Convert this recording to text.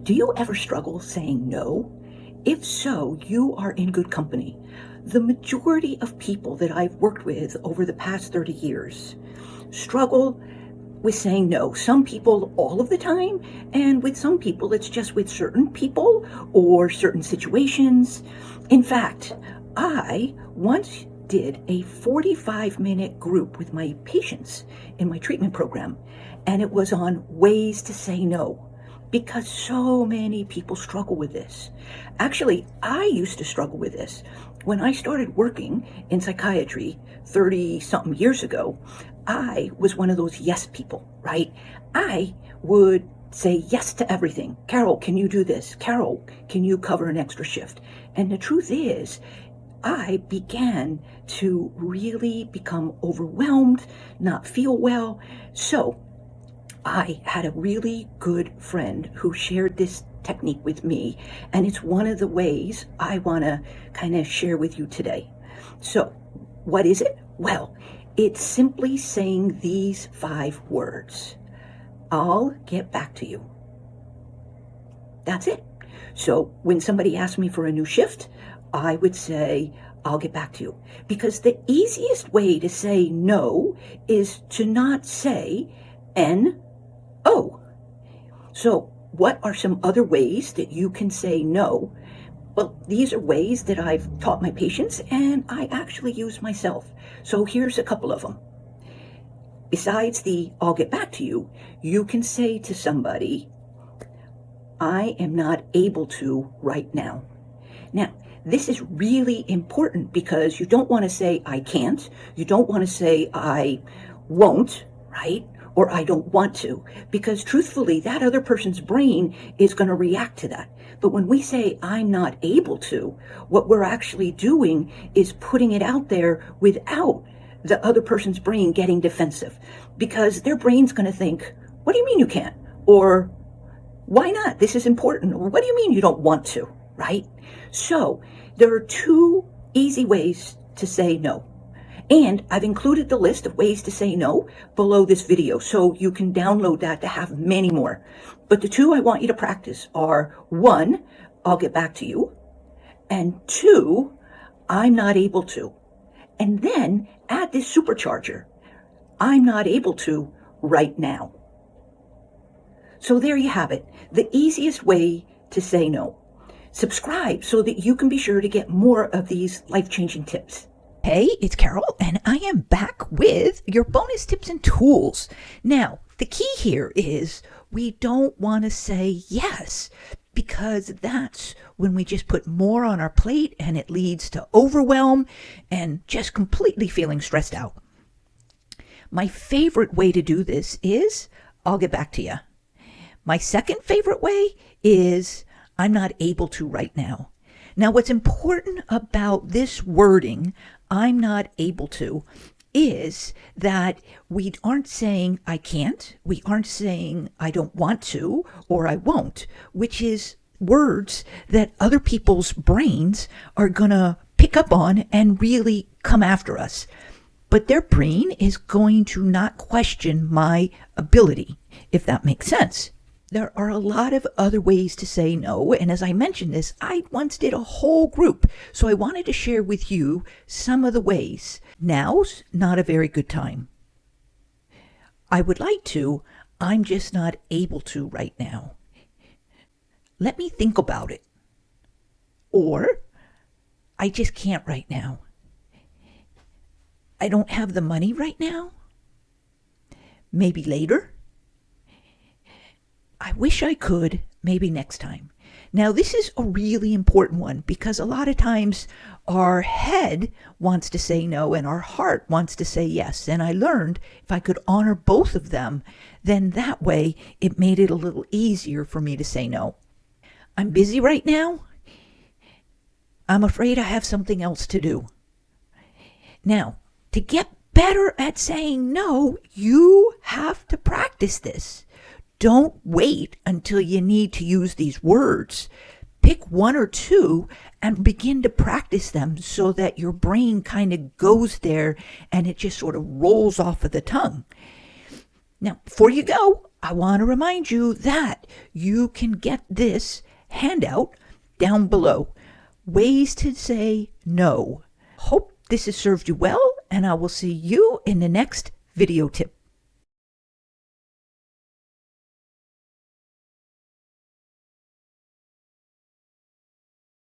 Do you ever struggle saying no? If so, you are in good company. The majority of people that I've worked with over the past 30 years struggle with saying no. Some people all of the time, and with some people it's just with certain people or certain situations. In fact, I once did a 45-minute group with my patients in my treatment program, and it was on ways to say no. Because so many people struggle with this. Actually, I used to struggle with this. When I started working in psychiatry 30 something years ago, I was one of those yes people, right? I would say yes to everything. Carol, can you do this? Carol, can you cover an extra shift? And the truth is, I began to really become overwhelmed, not feel well. So I had a really good friend who shared this technique with me, and it's one of the ways I want to kind of share with you today. So, what is it? Well, it's simply saying these 5 words. I'll get back to you. That's it. So, when somebody asked me for a new shift, I would say, I'll get back to you. Because the easiest way to say no is to not say N. Oh, so what are some other ways that you can say no? Well, these are ways that I've taught my patients and I actually use myself. So here's a couple of them. Besides the I'll get back to you, you can say to somebody, I am not able to right now. Now, this is really important because you don't want to say I can't. You don't want to say I won't, right? Or I don't want to, because truthfully, that other person's brain is going to react to that. But when we say I'm not able to, what we're actually doing is putting it out there without the other person's brain getting defensive, because their brain's going to think, what do you mean you can't? Or why not? This is important. Or what do you mean you don't want to, right? So there are 2 easy ways to say no. And I've included the list of ways to say no below this video, so you can download that to have many more. But the 2 I want you to practice are 1, I'll get back to you, and 2, I'm not able to. And then add this supercharger, I'm not able to right now. So there you have it, the easiest way to say no. Subscribe so that you can be sure to get more of these life-changing tips. Hey, it's Carol, and I am back with your bonus tips and tools. Now, the key here is we don't want to say yes, because that's when we just put more on our plate and it leads to overwhelm and just completely feeling stressed out. My favorite way to do this is I'll get back to you. My second favorite way is I'm not able to right now. Now, what's important about this wording, I'm not able to, is that we aren't saying I can't, we aren't saying I don't want to, or I won't, which is words that other people's brains are going to pick up on and really come after us. But their brain is going to not question my ability, if that makes sense. There are a lot of other ways to say no, and as I mentioned this, I once did a whole group, so I wanted to share with you some of the ways. Now's not a very good time. I would like to, I'm just not able to right now. Let me think about it. Or, I just can't right now. I don't have the money right now. Maybe later. I wish I could, maybe next time. Now, this is a really important one because a lot of times our head wants to say no and our heart wants to say yes. And I learned if I could honor both of them, then that way it made it a little easier for me to say no. I'm busy right now. I'm afraid I have something else to do. Now, to get better at saying no, you have to practice this. Don't wait until you need to use these words. Pick 1 or 2 and begin to practice them so that your brain kind of goes there and it just sort of rolls off of the tongue. Now, before you go, I want to remind you that you can get this handout down below. Ways to say no. Hope this has served you well, and I will see you in the next video tip.